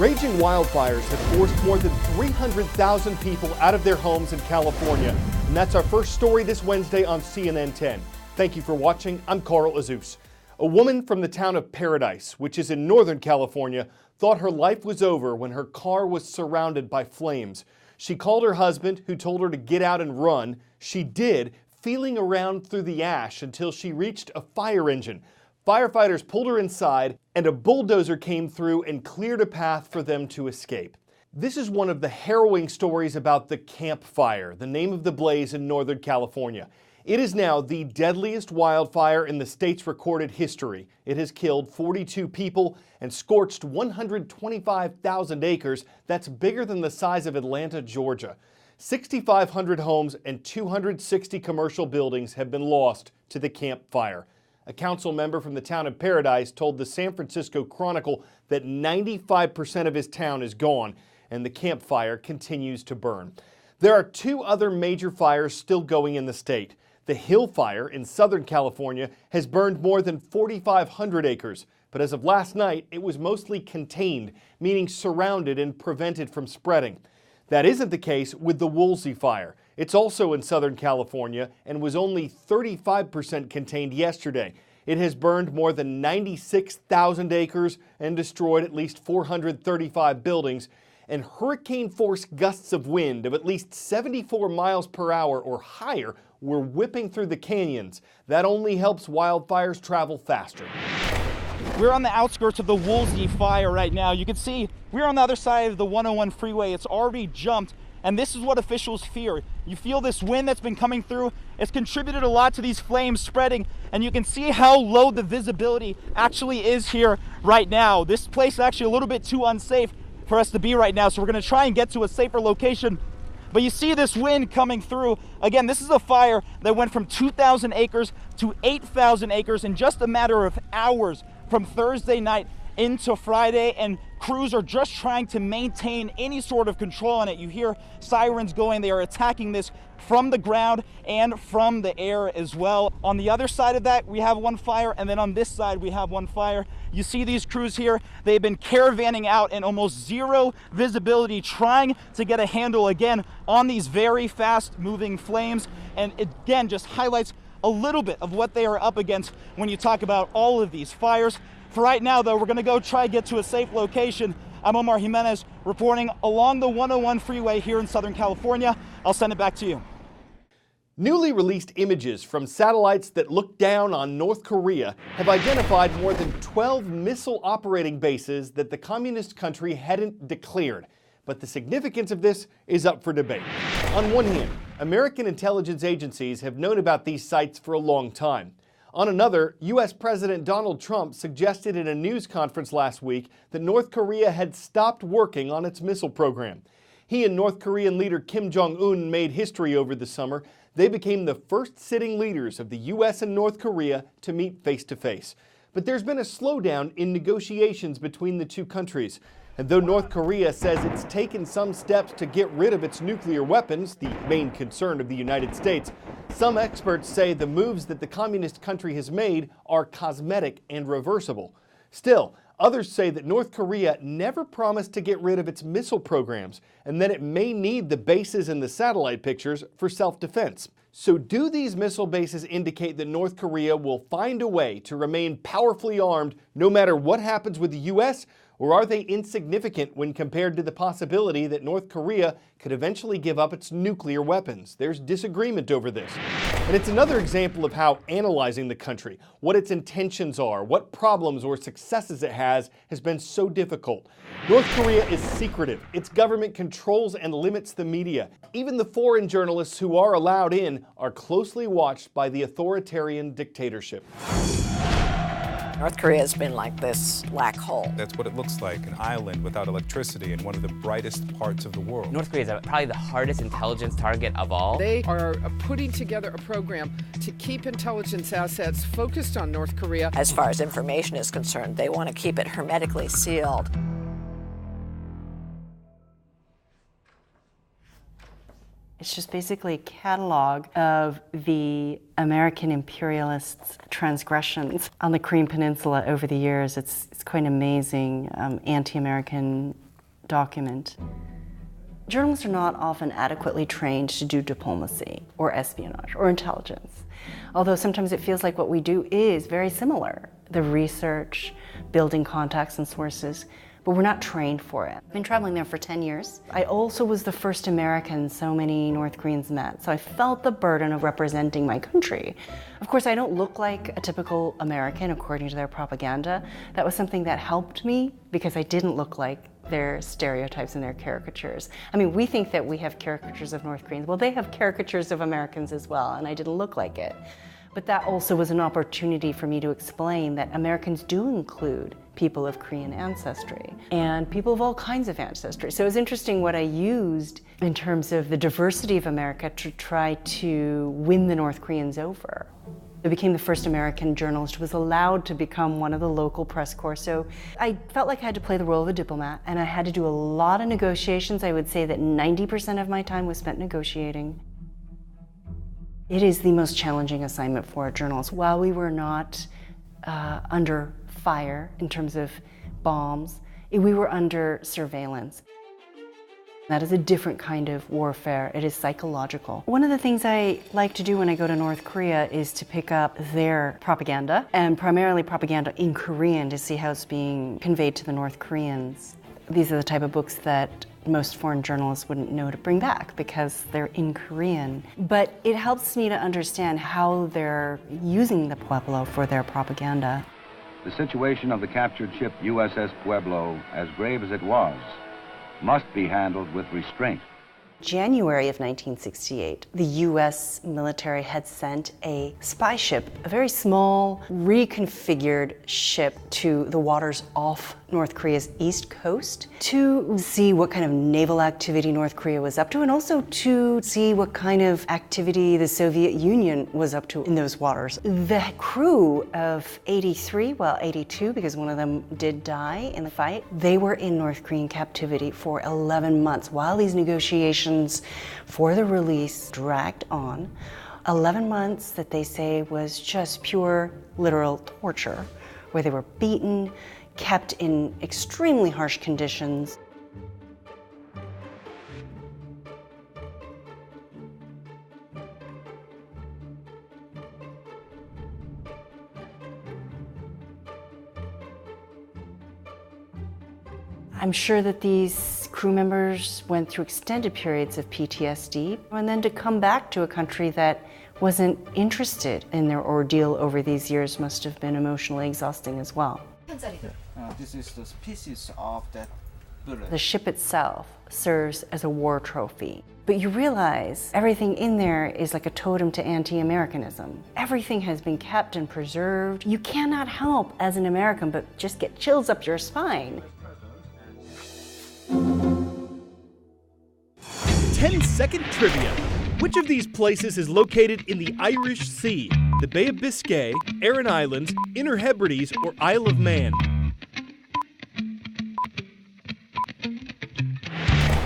Raging wildfires have forced more than 300,000 people out of their homes in California. And that's our first story this Wednesday on CNN 10. Thank you for watching. I'm Carl Azus. A woman from the town of Paradise, which is in Northern California, thought her life was over when her car was surrounded by flames. She called her husband, who told her to get out and run. She did, feeling around through the ash until she reached a fire engine. Firefighters pulled her inside, and a bulldozer came through and cleared a path for them to escape. This is one of the harrowing stories about the Camp Fire, the name of the blaze in Northern California. It is now the deadliest wildfire in the state's recorded history. It has killed 42 people and scorched 125,000 acres. That's bigger than the size of Atlanta, Georgia. 6,500 homes and 260 commercial buildings have been lost to the Camp Fire. A council member from the town of Paradise told the San Francisco Chronicle that 95% of his town is gone, and the Camp Fire continues to burn. There are two other major fires still going in the state. The Hill Fire in Southern California has burned more than 4,500 acres, but as of last night, it was mostly contained, meaning surrounded and prevented from spreading. That isn't the case with the Woolsey Fire. It's also in Southern California and was only 35% contained yesterday. It has burned more than 96,000 acres and destroyed at least 435 buildings. And hurricane-force gusts of wind of at least 74 miles per hour or higher were whipping through the canyons. That only helps wildfires travel faster. We're on the outskirts of the Woolsey Fire right now. You can see we're on the other side of the 101 freeway. It's already jumped, and this is what officials fear. You feel this wind that's been coming through. It's contributed a lot to these flames spreading, and you can see how low the visibility actually is here right now. This place is actually a little bit too unsafe for us to be right now, so we're going to try and get to a safer location. But you see this wind coming through. Again, this is a fire that went from 2,000 acres to 8,000 acres in just a matter of hours from Thursday night into Friday, and crews are just trying to maintain any sort of control on it. You hear sirens going. They are attacking this from the ground and from the air as well. On the other side of that, we have one fire, and then on this side, we have one fire. You see these crews here. They've been caravanning out in almost zero visibility, trying to get a handle again on these very fast moving flames. And it, again, just highlights a little bit of what they are up against when you talk about all of these fires. For right now, though, we're going to go try to get to a safe location. I'm Omar Jimenez reporting along the 101 freeway here in Southern California. I'll send it back to you. Newly released images from satellites that look down on North Korea have identified more than 12 missile operating bases that the communist country hadn't declared. But the significance of this is up for debate. On one hand, American intelligence agencies have known about these sites for a long time. On another, U.S. President Donald Trump suggested in a news conference last week that North Korea had stopped working on its missile program. He and North Korean leader Kim Jong-un made history over the summer. They became the first sitting leaders of the U.S. and North Korea to meet face-to-face. But there's been a slowdown in negotiations between the two countries. And though North Korea says it's taken some steps to get rid of its nuclear weapons, the main concern of the United States, some experts say the moves that the communist country has made are cosmetic and reversible. Still, others say that North Korea never promised to get rid of its missile programs and that it may need the bases and the satellite pictures for self-defense. So do these missile bases indicate that North Korea will find a way to remain powerfully armed no matter what happens with the U.S., or are they insignificant when compared to the possibility that North Korea could eventually give up its nuclear weapons? There's disagreement over this. And it's another example of how analyzing the country, what its intentions are, what problems or successes it has been so difficult. North Korea is secretive. Its government controls and limits the media. Even the foreign journalists who are allowed in are closely watched by the authoritarian dictatorship. North Korea has been like this black hole. That's what it looks like, an island without electricity in one of the brightest parts of the world. North Korea is probably the hardest intelligence target of all. They are putting together a program to keep intelligence assets focused on North Korea. As far as information is concerned, they want to keep it hermetically sealed. It's just basically a catalog of the American imperialists' transgressions on the Korean Peninsula over the years. It's quite amazing. Anti-American document. Journalists are not often adequately trained to do diplomacy or espionage or intelligence, although sometimes it feels like what we do is very similar. The research, building contacts and sources, but we're not trained for it. I've been traveling there for 10 years. I also was the first American so many North Koreans met, so I felt the burden of representing my country. Of course, I don't look like a typical American according to their propaganda. That was something that helped me because I didn't look like their stereotypes and their caricatures. I mean, we think that we have caricatures of North Koreans. Well, they have caricatures of Americans as well, and I didn't look like it. But that also was an opportunity for me to explain that Americans do include people of Korean ancestry and people of all kinds of ancestry. So it was interesting what I used in terms of the diversity of America to try to win the North Koreans over. I became the first American journalist who was allowed to become one of the local press corps. So I felt like I had to play the role of a diplomat, and I had to do a lot of negotiations. I would say that 90% of my time was spent negotiating. It is the most challenging assignment for a journalist. While we were not under fire in terms of bombs, we were under surveillance. That is a different kind of warfare. It is psychological. One of the things I like to do when I go to North Korea is to pick up their propaganda, and primarily propaganda in Korean, to see how it's being conveyed to the North Koreans. These are the type of books that most foreign journalists wouldn't know to bring back because they're in Korean. But it helps me to understand how they're using the Pueblo for their propaganda. The situation of the captured ship USS Pueblo, as grave as it was, must be handled with restraint. January of 1968, the US military had sent a spy ship, a very small, reconfigured ship, to the waters off North Korea's east coast to see what kind of naval activity North Korea was up to, and also to see what kind of activity the Soviet Union was up to in those waters. The crew of 83, well, 82, because one of them did die in the fight, they were in North Korean captivity for 11 months while these negotiations for the release dragged on. 11 months that they say was just pure, literal torture, where they were beaten, kept in extremely harsh conditions. I'm sure that these crew members went through extended periods of PTSD, and then to come back to a country that wasn't interested in their ordeal over these years must have been emotionally exhausting as well. This is the pieces of that bullet. The ship itself serves as a war trophy, but you realize everything in there is like a totem to anti-Americanism. Everything has been kept and preserved. You cannot help as an American but just get chills up your spine. 10-second trivia. Which of these places is located in the Irish Sea? The Bay of Biscay, Aran Islands, Inner Hebrides, or Isle of Man?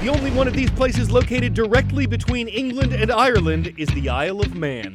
The only one of these places located directly between England and Ireland is the Isle of Man.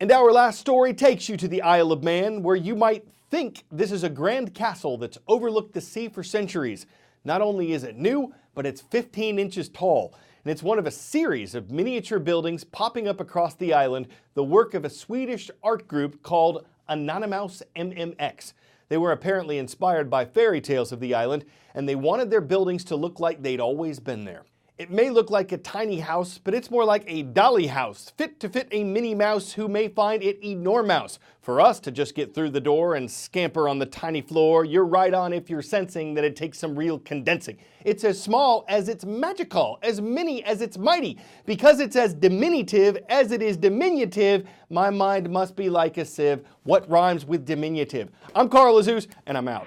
And our last story takes you to the Isle of Man, where you might think this is a grand castle that's overlooked the sea for centuries. Not only is it new, but it's 15 inches tall. And it's one of a series of miniature buildings popping up across the island, the work of a Swedish art group called Anonymaus MMX. They were apparently inspired by fairy tales of the island, and they wanted their buildings to look like they'd always been there. It may look like a tiny house, but it's more like a dolly house, fit to fit a Minnie Mouse who may find it enormous. For us to just get through the door and scamper on the tiny floor, you're right on if you're sensing that it takes some real condensing. It's as small as it's magical, as mini as it's mighty. Because it's as diminutive as it is diminutive, my mind must be like a sieve. What rhymes with diminutive? I'm Carl Azus, and I'm out.